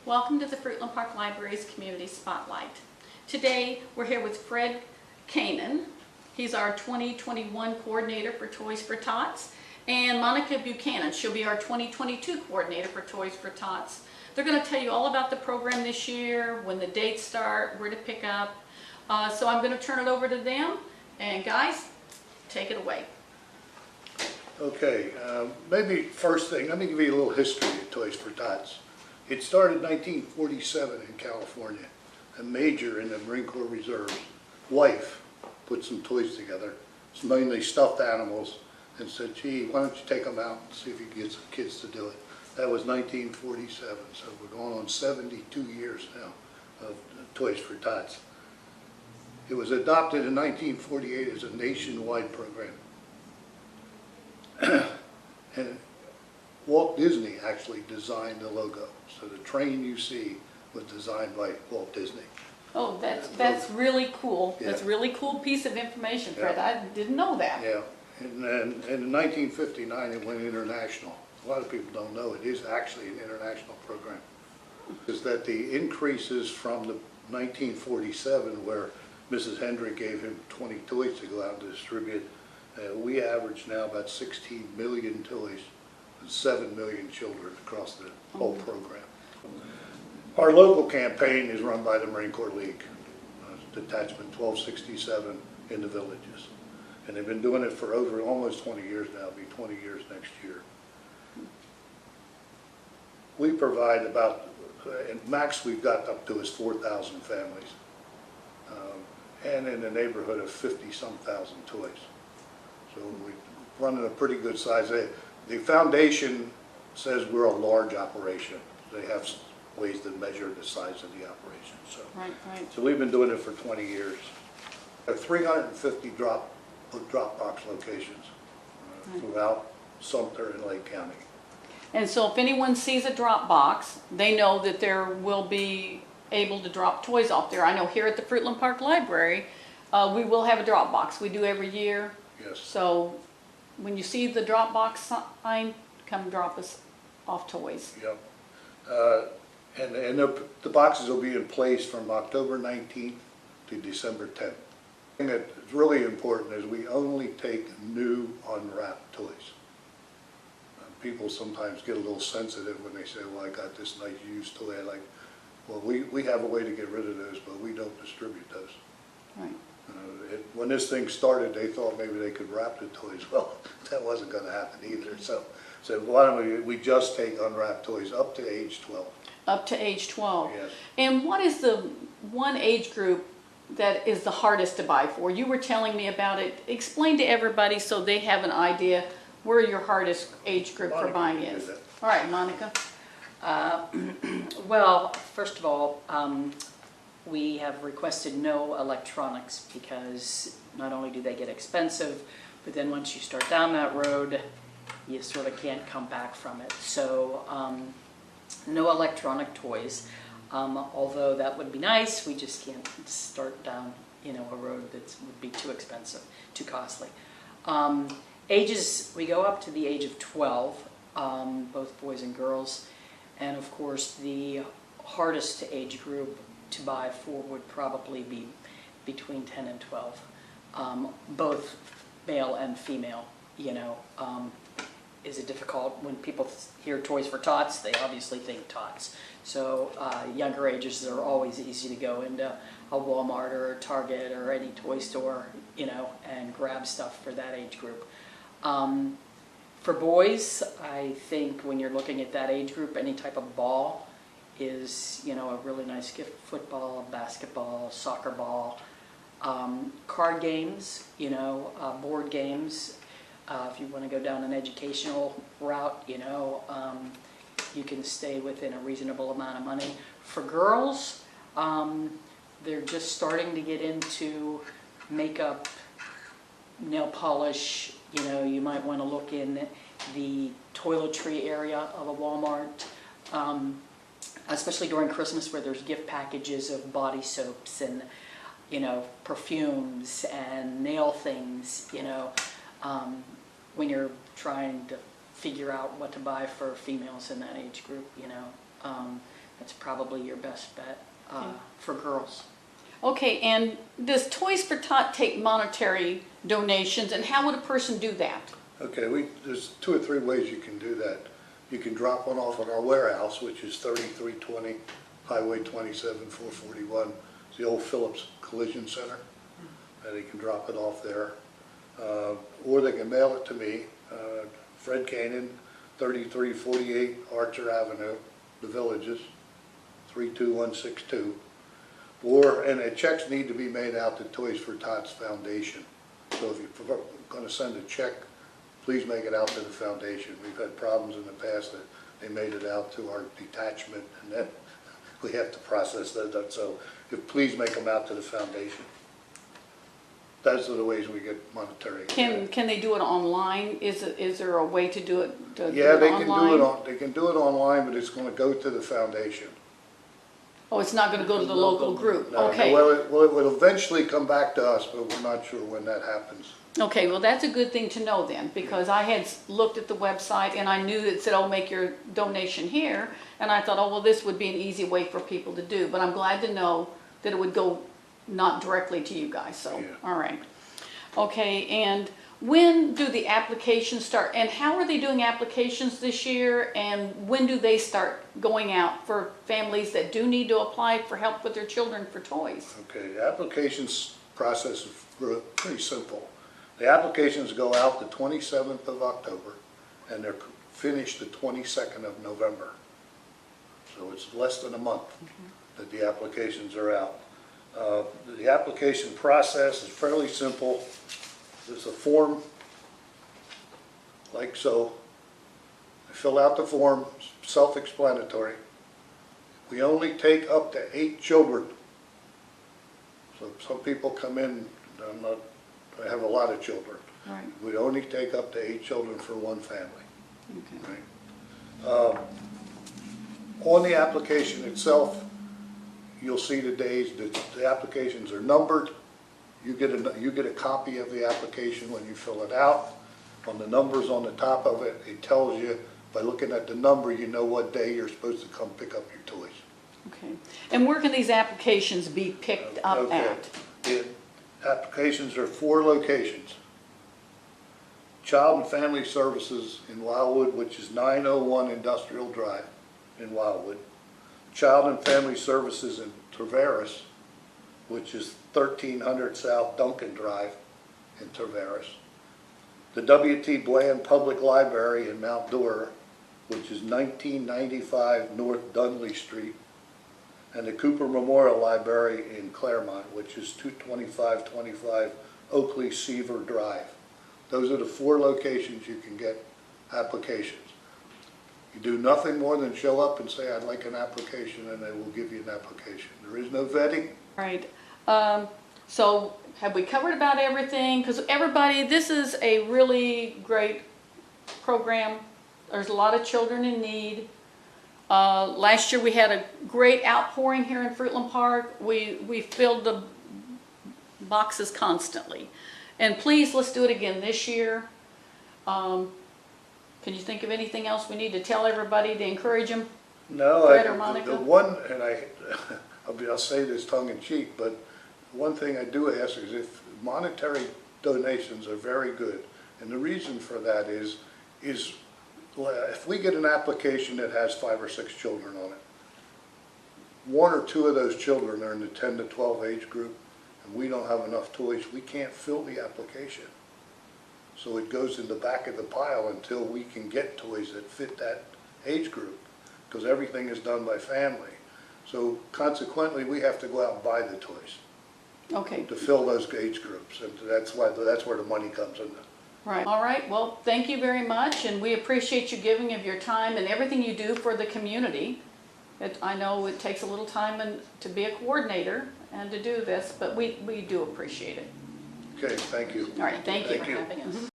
Welcome to the Fruitland Park Library's Community Spotlight. Today we're here with Fred Kanan. He's our 2021 coordinator for Toys for Tots, and Monica Buchanan. She'll be our 2022 coordinator for Toys for Tots. They're going to tell you all about the program this year, when the dates start, where to pick up. So I'm going to turn it over to them, and guys, take it away. Okay, maybe first thing, let me give you a little history of Toys for Tots. It started in 1947 in California. A major in the Marine Corps Reserve's wife put some toys together, it's mainly stuffed animals, and said, gee, why don't you take them out and see if you can get some kids to do it. That was 1947, so we're going on 72 years now of Toys for Tots. It was adopted in 1948 as a nationwide program. And Walt Disney actually designed the logo. So the train you see was designed by Walt Disney. Oh, that's really cool. Yeah. That's a really cool piece of information, Fred. Yeah. I didn't know that. Yeah, and then in 1959 it went international. A lot of people don't know it is actually an international program. Is that the increases from the 1947 where Mrs. Hendrick gave him 20 toys to go out and distribute, we average now about 16 million toys and 7 million children across the whole program. Our local campaign is run by the Marine Corps League, Detachment 1267 in the villages. And they've been doing it for over almost 20 years now. It'll be 20 years next year. We provide about, max we've got up to is 4,000 families. And in the neighborhood of 50-some thousand toys. So we're running a pretty good size. The foundation says we're a large operation. They have ways to measure the size of the operation. So, Right. so we've been doing it for 20 years. There are 350 drop box locations throughout Sumter and Lake County. And so if anyone sees a drop box, they know that there will be able to drop toys off there. I know here at the Fruitland Park Library, we will have a drop box. We do every year. Yes. So when you see the drop box sign, come drop us off toys. Yep. And the boxes will be in place from October 19th to December 10th. The thing that's really important is we only take new unwrapped toys. People sometimes get a little sensitive when they say, well, I got this nice used toy. I like, well, we have a way to get rid of those, but we don't distribute those. Right. When this thing started, they thought maybe they could wrap the toys. Well, that wasn't going to happen either. So why don't we just take unwrapped toys up to age 12. Up to age 12. Yes. And what is the one age group that is the hardest to buy for? You were telling me about it. Explain to everybody so they have an idea where your hardest age group for buying is. All right, Monica. Well, first of all, we have requested no electronics because not only do they get expensive, but then once you start down that road, you sort of can't come back from it. So no electronic toys, although that would be nice. We just can't start down, a road that would be too expensive, too costly. Ages, we go up to the age of 12, both boys and girls. And of course, the hardest age group to buy for would probably be between 10 and 12, both male and female. Is it difficult when people hear Toys for Tots? They obviously think Tots. So younger ages are always easy to go into a Walmart or a Target or any toy store, and grab stuff for that age group. For boys, I think when you're looking at that age group, any type of ball is, a really nice gift. Football, basketball, soccer ball, card games, board games. If you want to go down an educational route, you can stay within a reasonable amount of money. For girls, they're just starting to get into makeup, nail polish. You might want to look in the toiletry area of a Walmart, especially during Christmas where there's gift packages of body soaps and, perfumes and nail things, when you're trying to figure out what to buy for females in that age group, That's probably your best bet for girls. Okay, and does Toys for Tot take monetary donations, and how would a person do that? Okay, there's 2 or 3 ways you can do that. You can drop one off at our warehouse, which is 3320 Highway 27, 441. It's the old Phillips Collision Center. And they can drop it off there. Or they can mail it to me, Fred Cannon, 3348 Archer Avenue, The Villages, 32162. And the checks need to be made out to Toys for Tots Foundation. So if you're going to send a check, please make it out to the foundation. We've had problems in the past that they made it out to our detachment, and then we have to process that. So please make them out to the foundation. Those are the ways we get monetary. Can they do it online? Is there a way to do it? Yeah, they can do it they can do it online, but it's going to go to the foundation. Oh, it's not going to go to the local group. No, Okay. Well, it will eventually come back to us, but we're not sure when that happens. Okay, well, that's a good thing to know then, because I had looked at the website and I knew it said, oh, make your donation here. And I thought, oh, well, this would be an easy way for people to do. But I'm glad to know that it would go not directly to you guys, so, Yeah. all right. Okay, and when do the applications start? And how are they doing applications this year? And when do they start going out for families that do need to apply for help with their children for toys? Okay, the applications process is pretty simple. The applications go out the 27th of October, and they're finished the 22nd of November. So it's less than a month that the applications are out. The application process is fairly simple. There's a form, like so. I fill out the form, self-explanatory. We only take up to 8 children. So some people come in, I have a lot of children. Right. We only take up to 8 children for one family. Okay. Right? On the application itself, you'll see the days that the applications are numbered. You get a copy of the application when you fill it out. On the numbers on the top of it, it tells you, by looking at the number, you know what day you're supposed to come pick up your toys. Okay. And where can these applications be picked up Okay. at? The applications are 4 locations. Child and Family Services in Wildwood, which is 901 Industrial Drive in Wildwood. Child and Family Services in Traveris, which is 1300 South Duncan Drive in Traveris. The W.T. Bland Public Library in Mount Dora, which is 1995 North Dunley Street. And the Cooper Memorial Library in Claremont, which is 22525 Oakley Seaver Drive. Those are the 4 locations you can get applications. You do nothing more than show up and say, I'd like an application, and they will give you an application. There is no vetting. Right. So have we covered about everything? Because everybody, this is a really great program. There's a lot of children in need. Last year we had a great outpouring here in Fruitland Park. We filled the boxes constantly. And please, let's do it again this year. Can you think of anything else we need to tell everybody to encourage them? No, Fred or Monica? the one, and I'll say this tongue in cheek, but one thing I do ask is if monetary donations are very good. And the reason for that is if we get an application that has 5 or 6 children on it, 1 or 2 of those children are in the 10 to 12 age group, and we don't have enough toys, we can't fill the application. So it goes in the back of the pile until we can get toys that fit that age group, because everything is done by family. So consequently, we have to go out and buy the toys. Okay. To fill those age groups, and that's where the money comes in. Right. All right. Well, thank you very much, and we appreciate you giving of your time and everything you do for the community. I know it takes a little time to be a coordinator and to do this, but we do appreciate it. Okay, thank you. All right. Thank you Thank for you. having us.